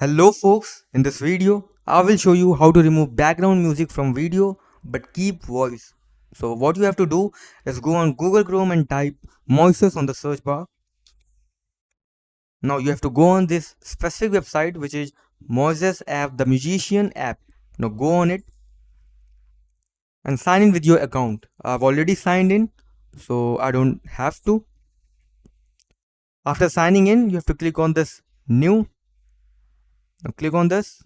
Hello folks, in this video I will show you how to remove background music from video but keep voice. So what you have to do is go on Google Chrome and type Moises on the search bar. Now you have to go on this specific website which is Moises app, the musician app. Now go on it and sign in with your account. I've already signed in, so I don't have to. After signing in, you have to click on this new. Now click on this.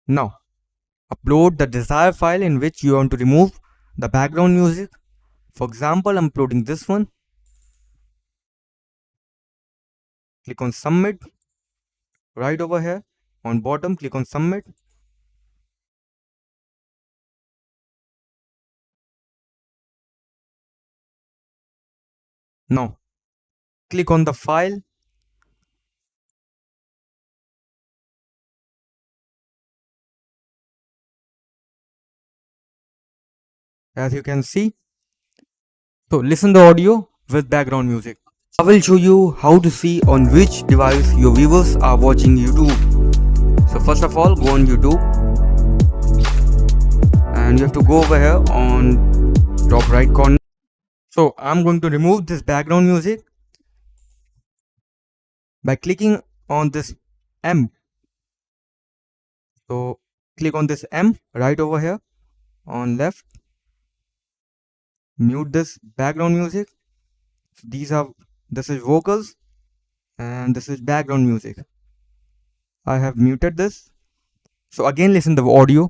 Now upload the desired file in which you want to remove the background music. For example, I'm uploading this one. Click on submit. Right over here on bottom, click on submit. Now click on the file. As you can see, so listen the audio with background music. I will show you how to see on which device your viewers are watching YouTube. So first of all, go on YouTube and you have to go over here on top right corner. So I'm going to remove this background music by clicking on this M. So click on this M right over here on left. Mute this background music. This is vocals and this is background music. I have muted this. So again listen the audio.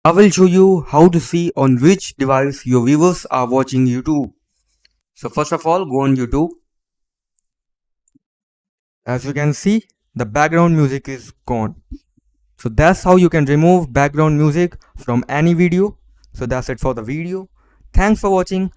I will show you how to see on which device your viewers are watching YouTube. So first of all, go on YouTube. As you can see, the background music is gone. So that's how you can remove background music from any video. So that's it for the video. Thanks for watching.